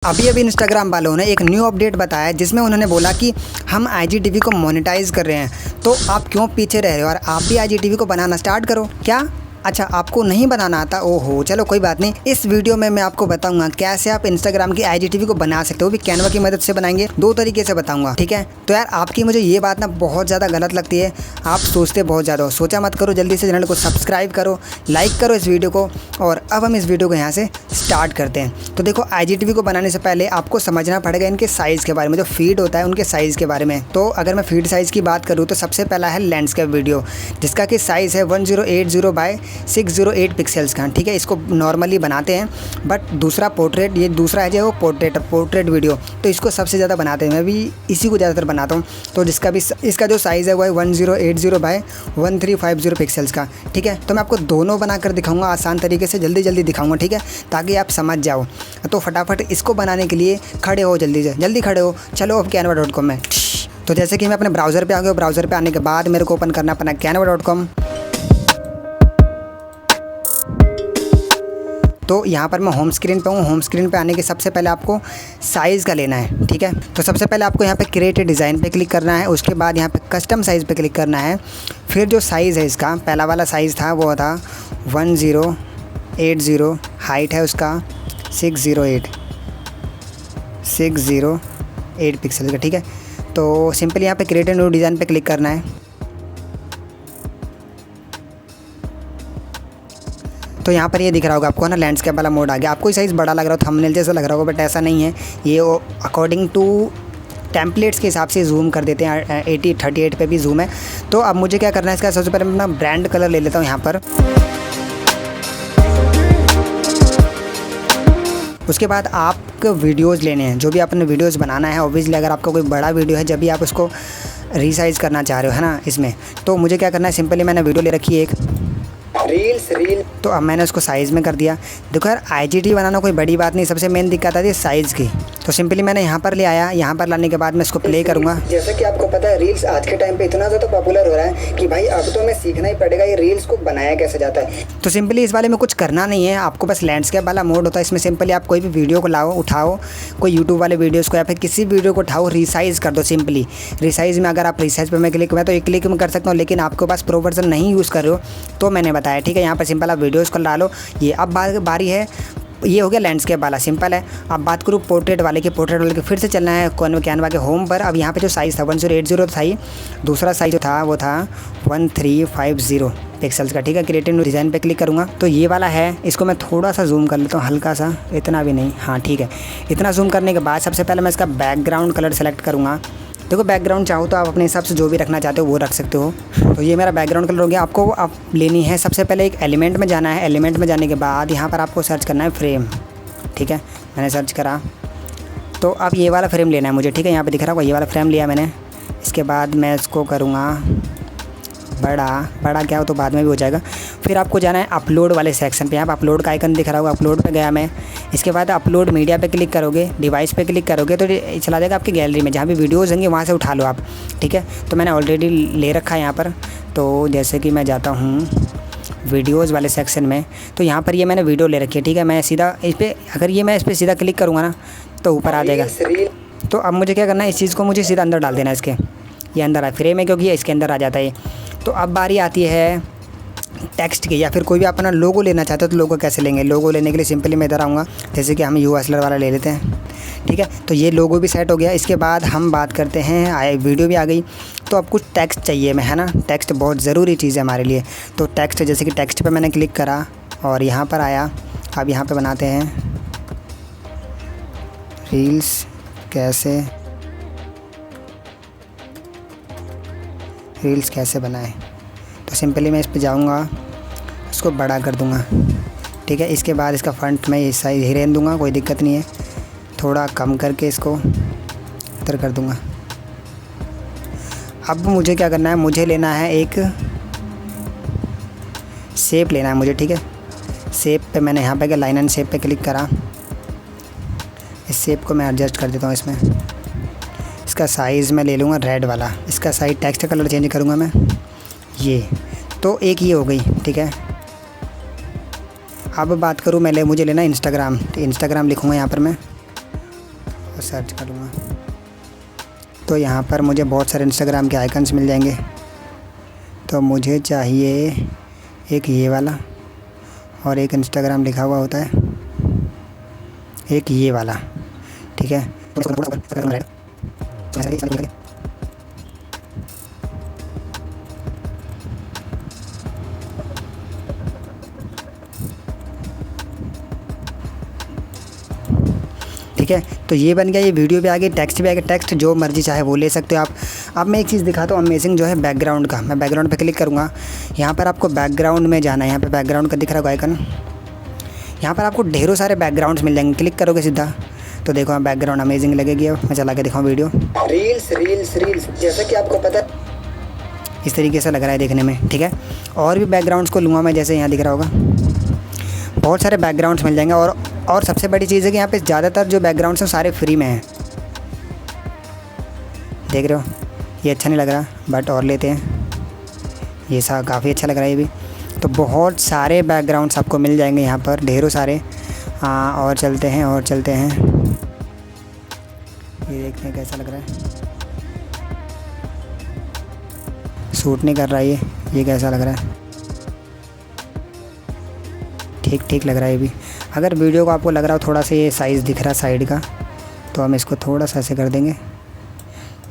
अभी इंस्टाग्राम वालों ने एक न्यू अपडेट बताया जिसमें उन्होंने बोला कि हम IGTV को मोनेटाइज कर रहे हैं। तो आप क्यों पीछे रह रहे हो और आप भी IGTV को बनाना स्टार्ट करो। क्या अच्छा आपको नहीं बनाना आता? ओहो चलो कोई बात नहीं। इस वीडियो में मैं आपको बताऊंगा कैसे आप इंस्टाग्राम की IGTV को बना सकते हो, वो भी कैनवा की मदद से बनाएंगे। दो तरीके से बताऊंगा, ठीक है। तो यार आपकी मुझे ये बात ना बहुत ज़्यादा गलत लगती है, आप सोचते बहुत ज़्यादा हो। सोचा मत करो, जल्दी से चैनल को सब्सक्राइब करो, लाइक करो इस वीडियो को। और अब हम इस वीडियो को यहाँ से स्टार्ट करते हैं। तो देखो IGTV को बनाने से पहले आपको समझना पड़ेगा इनके साइज़ के बारे में, जो फीड होता है उनके साइज़ के बारे में। तो अगर मैं फीड साइज़ की बात करूँ तो सबसे पहला है लैंडस्केप वीडियो, जिसका कि साइज़ है 1080 बाय 608 पिक्सल्स का, ठीक है। इसको नॉर्मली बनाते हैं, बट दूसरा पोर्ट्रेट, ये दूसरा है जो वो पोर्ट्रेट वीडियो, तो इसको सबसे ज़्यादा बनाते हैं। मैं भी इसी को ज़्यादातर बनाता हूँ। तो जिसका भी इसका जो साइज़ है वो है 1080 बाय 1350 पिक्सल्स का, ठीक है। तो मैं आपको दोनों बनाकर दिखाऊंगा आसान तरीके से, जल्दी दिखाऊंगा, ठीक है, ताकि आप समझ जाओ। तो फटाफट इसको बनाने के लिए खड़े हो, जल्दी खड़े हो। चलो अब canva.com में। तो जैसे कि मैं अपने ब्राउज़र पे आ गया, ब्राउज़र पे आने के बाद मेरे को ओपन करना अपना canva.com। तो यहाँ पर मैं होम स्क्रीन पे हूँ। होम स्क्रीन पे आने के सबसे पहले आपको साइज़ का लेना है, ठीक है। तो सबसे पहले आपको यहाँ पे क्रिएट डिज़ाइन पे क्लिक करना है, उसके बाद यहाँ पे कस्टम साइज़ पे क्लिक करना है। फिर जो साइज़ है इसका, पहला वाला साइज़ था वो था 1080, हाइट है उसका 608 पिक्सल का, ठीक है। तो सिंपल यहाँ पे क्रिएट न्यू डिज़ाइन पे क्लिक करना है। तो यहाँ पर ये दिख रहा होगा आपको ना, लैंडस्केप वाला मोड आ गया। आपको साइज़ बड़ा लग रहा हो, थंबनेल जैसा लग रहा होगा, बट ऐसा नहीं है। ये अकॉर्डिंग टू टेम्पलेट्स के हिसाब से जूम कर देते हैं। 38 पे भी जूम है। तो अब मुझे क्या करना है, इसका सबसे पहले मैं अपना ब्रांड कलर ले लेता हूँ यहाँ पर। उसके बाद आपको वीडियोज़ लेने हैं, जो भी आपने वीडियोज़ बनाना है। ऑब्वियसली अगर आपका कोई बड़ा वीडियो है, जब भी आप उसको रीसाइज़ करना चाह रहे हो, है ना, इसमें तो मुझे क्या करना है, सिंपली मैंने वीडियो ले रखी है एक रील। तो अब मैंने उसको साइज़ में कर दिया। देखो यार IGTV बनाना कोई बड़ी बात नहीं, सबसे मेन दिक्कत आती है साइज़ की। तो सिंपली मैंने यहाँ पर ले आया। यहाँ पर लाने के बाद मैं इसको प्ले करूँगा। जैसा कि आपको पता है रील्स आज के टाइम पे इतना ज़्यादा पॉपुलर हो रहा है कि भाई अब तो हमें सीखना ही पड़ेगा ये रील्स को बनाया कैसे जाता है। तो सिंपली इस वाले में कुछ करना नहीं है, आपको बस लैंडस्केप वाला मोड होता है। इसमें सिंपली आप कोई भी वीडियो को उठाओ, कोई यूट्यूब वाले वीडियोज़ को या फिर किसी वीडियो को उठाओ, रिसाइज़ कर दो। सिंपली रिसाइज़ में अगर आप रिसाइज़ पर मैं क्लिक मैं तो एक क्लिक में कर सकता हूँ, लेकिन आपके पास प्रो वर्जन नहीं यूज़ कर रहे हो तो मैंने बताया, ठीक है। यहाँ पर सिंपल आप वीडियोज़ को डालो। ये अब बारी है, ये हो गया लैंडस्केप वाला, सिंपल है। अब बात करूँ पोर्ट्रेट वाले की, फिर से चलना है कैनवा के होम पर। अब यहाँ पे जो साइज़ था 1080 था ही, दूसरा साइज़ जो था वो था 1350 पिक्सल्स का, ठीक है। क्रिएटिव डिज़ाइन पे क्लिक करूँगा तो ये वाला है। इसको मैं थोड़ा सा जूम कर लेता हूँ, हल्का सा, इतना भी नहीं, हाँ ठीक है। इतना जूम करने के बाद सबसे पहले मैं इसका बैकग्राउंड कलर सेलेक्ट करूँगा। देखो बैकग्राउंड चाहो तो आप अपने हिसाब से जो भी रखना चाहते हो वो रख सकते हो। तो ये मेरा बैकग्राउंड कलर हो गया। आपको आप लेनी है, सबसे पहले एक एलिमेंट में जाना है। एलिमेंट में जाने के बाद यहाँ पर आपको सर्च करना है फ्रेम, ठीक है। मैंने सर्च करा तो अब ये वाला फ्रेम लेना है मुझे, ठीक है। यहाँ पे दिख रहा होगा ये वाला फ्रेम लिया मैंने। इसके बाद मैं इसको करूँगा बड़ा क्या हो तो बाद में भी हो जाएगा। फिर आपको जाना है अपलोड वाले सेक्शन पे। यहाँ पर अपलोड का आइकन दिख रहा होगा, अपलोड पे गया मैं। इसके बाद अपलोड मीडिया पे क्लिक करोगे, डिवाइस पे क्लिक करोगे तो चला जाएगा आपकी गैलरी में, जहाँ भी वीडियोज़ होंगे वहाँ से उठा लो आप, ठीक है। तो मैंने ऑलरेडी ले रखा है यहाँ पर। तो जैसे कि मैं जाता हूँ वीडियोज़ वाले सेक्शन में, तो यहाँ पर ये मैंने वीडियो ले रखी है, ठीक है। मैं सीधा इस पर, अगर ये मैं इस पर सीधा क्लिक करूँगा ना तो ऊपर आ जाएगा। तो अब मुझे क्या करना है, इस चीज़ को मुझे सीधा अंदर डाल देना है। इसके ये अंदर आ फ्रेम है क्योंकि ये इसके अंदर आ जाता है। तो अब बारी आती है टेक्स्ट की, या फिर कोई भी अपना लोगो लेना चाहते हो तो लोगो कैसे लेंगे। लोगो लेने के लिए सिंपली मैं इधर आऊँगा, जैसे कि हम यूएसएलआर वाला ले लेते हैं, ठीक है। तो ये लोगो भी सेट हो गया। इसके बाद हम बात करते हैं, वीडियो भी आ गई। तो अब कुछ टेक्स्ट चाहिए मैं, है ना। टेक्स्ट बहुत ज़रूरी चीज़ है हमारे लिए। तो टेक्स्ट, जैसे कि टेक्स्ट पे मैंने क्लिक करा और यहाँ पर आया। अब यहाँ पे बनाते हैं रील्स कैसे बनाएं। तो सिंपली मैं इस पे जाऊँगा, इसको बड़ा कर दूँगा, ठीक है। इसके बाद इसका फ्रंट में ये साइज़ ही रहने दूँगा, कोई दिक्कत नहीं है। थोड़ा कम करके इसको इधर कर दूँगा। अब मुझे क्या करना है, मुझे लेना है एक शेप लेना है मुझे, ठीक है। शेप पे मैंने यहाँ पे क्या लाइन एंड शेप पे क्लिक करा। इस शेप को मैं एडजस्ट कर देता हूँ इसमें। इसका साइज़ मैं ले लूँगा रेड वाला। इसका साइज टेक्स्ट कलर चेंज करूँगा मैं, ये तो एक ये हो गई, ठीक है। अब बात करूँ मुझे लेना इंस्टाग्राम, तो इंस्टाग्राम लिखूँगा यहाँ पर मैं। और सर्च करूँगा तो यहाँ पर मुझे बहुत सारे इंस्टाग्राम के आइकन्स मिल जाएंगे। तो मुझे चाहिए एक ये वाला और एक इंस्टाग्राम लिखा हुआ होता है, एक ये वाला, ठीक है। ठीक है, तो ये बन गया। ये वीडियो पे आ गई, टेक्स्ट भी आ गया। टेक्स्ट जो मर्जी चाहे वो ले सकते हो आप। अब मैं एक चीज़ दिखाता हूँ अमेजिंग जो है बैकग्राउंड का। मैं बैकग्राउंड पे क्लिक करूँगा, यहाँ पर आपको बैकग्राउंड में जाना है। यहाँ पे बैकग्राउंड का दिख रहा होगा आइकन, यहाँ पर आपको ढेरों सारे बैकग्राउंड्स मिल जाएंगे। क्लिक करोगे सीधा तो देखो आप बैकग्राउंड अमेजिंग लगेगी। अब मैं चला के दिखाऊँ वीडियो। रील्स जैसा कि आपको पता इस तरीके से लग रहा है देखने में, ठीक है। और भी बैकग्राउंड्स को लूँगा मैं, जैसे यहाँ दिख रहा होगा बहुत सारे बैकग्राउंड्स मिल जाएंगे। और सबसे बड़ी चीज़ है कि यहाँ पे ज़्यादातर जो बैकग्राउंड्स हैं सारे फ्री में हैं, देख रहे हो। ये अच्छा नहीं लग रहा बट और लेते हैं, ये सा काफ़ी अच्छा लग रहा है ये भी। तो बहुत सारे बैकग्राउंड्स आपको मिल जाएंगे यहाँ पर, ढेरों सारे। हाँ, और चलते हैं ये देखते हैं कैसा लग रहा है। सूट नहीं कर रहा ये कैसा लग रहा है। ठीक लग रहा है ये भी। अगर वीडियो को आपको लग रहा हो थोड़ा सा ये साइज़ दिख रहा है साइड का, तो हम इसको थोड़ा सा ऐसे कर देंगे,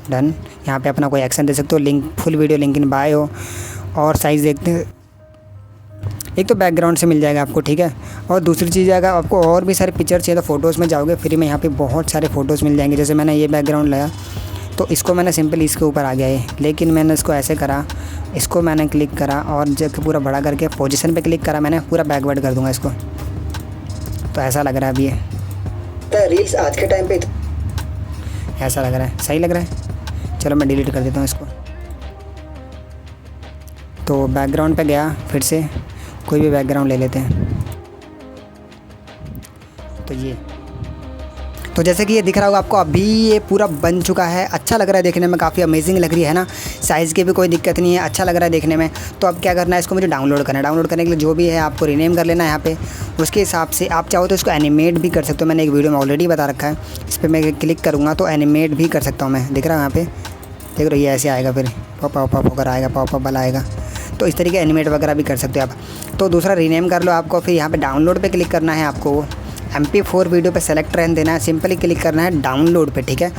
डन। यहाँ पे अपना कोई एक्शन दे सकते हो, link full video link in bio. और साइज़ देखते हैं, एक तो बैकग्राउंड से मिल जाएगा आपको, ठीक है। और दूसरी चीज़ अगर आपको और भी सारे पिक्चर चाहिए तो फ़ोटोज़ में जाओगे फ्री में, यहाँ पे बहुत सारे फ़ोटोज़ मिल जाएंगे। जैसे मैंने ये बैकग्राउंड लाया तो इसको मैंने सिंपल इसके ऊपर आ गया है, लेकिन मैंने इसको ऐसे करा, इसको मैंने क्लिक करा और जब पूरा बड़ा करके पोजीशन पे क्लिक करा मैंने, पूरा बैकवर्ड कर दूंगा इसको। तो ऐसा लग रहा है अभी ये रील्स आज के टाइम पे ऐसा लग रहा है, सही लग रहा है। चलो मैं डिलीट कर देता हूँ इसको। तो बैकग्राउंड पे गया, फिर से कोई भी बैकग्राउंड ले लेते हैं। तो जैसे कि ये दिख रहा होगा आपको, अभी ये पूरा बन चुका है। अच्छा लग रहा है देखने में, काफ़ी अमेजिंग लग रही है ना। साइज़ की भी कोई दिक्कत नहीं है, अच्छा लग रहा है देखने में। तो अब क्या करना है, इसको मुझे डाउनलोड करना है। डाउनलोड करने के लिए जो भी है आपको रीनेम कर लेना है यहाँ पे। उसके हिसाब से आप चाहो तो इसको एनिमेट भी कर सकते हो। मैंने एक वीडियो में ऑलरेडी बता रखा है, इस पर मैं क्लिक करूँगा तो एनिमेट भी कर सकता हूँ मैं। दिख रहा है यहाँ पे, देख रहे हो ये ऐसे आएगा, फिर पॉप होकर आएगा, पॉप वाला आएगा। तो इस तरीके एनिमेट वगैरह भी कर सकते हो आप। तो दूसरा रीनेम कर लो आपको, फिर यहाँ पे डाउनलोड पे क्लिक करना है आपको। MP4 वीडियो पे सेलेक्ट रहने देना है, सिंपली क्लिक करना है डाउनलोड पे, ठीक है।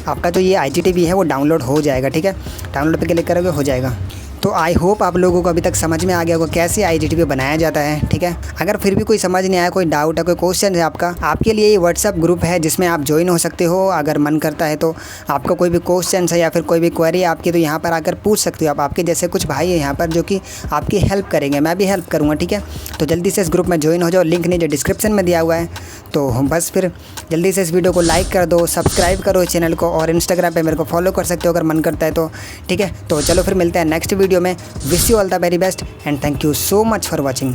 आपका जो ये IGTV है वो डाउनलोड हो जाएगा, ठीक है। डाउनलोड पे क्लिक करोगे हो जाएगा। तो आई होप आप लोगों को अभी तक समझ में आ गया होगा कैसे IGTV बनाया जाता है, ठीक है। अगर फिर भी कोई समझ नहीं आया, कोई डाउट है, कोई क्वेश्चन है आपका, आपके लिए ये व्हाट्सअप ग्रुप है जिसमें आप ज्वाइन हो सकते हो। अगर मन करता है तो आपका कोई भी क्वेश्चन है या फिर कोई भी क्वेरी है आपकी, तो यहाँ पर आकर पूछ सकते हो आप। आपके जैसे कुछ भाई है यहाँ पर जो कि आपकी हेल्प करेंगे, मैं भी हेल्प करूँगा, ठीक है। तो जल्दी से इस ग्रुप में ज्वाइन हो जाओ, लिंक नीचे डिस्क्रिप्शन में दिया हुआ है। तो बस फिर जल्दी से इस वीडियो को लाइक कर दो, सब्सक्राइब करो चैनल को, और इंस्टाग्राम पे मेरे को फॉलो कर सकते हो अगर मन करता है तो, ठीक है। तो चलो फिर मिलते हैं नेक्स्ट वीडियो में। Wish you all the very best and thank you so much for watching.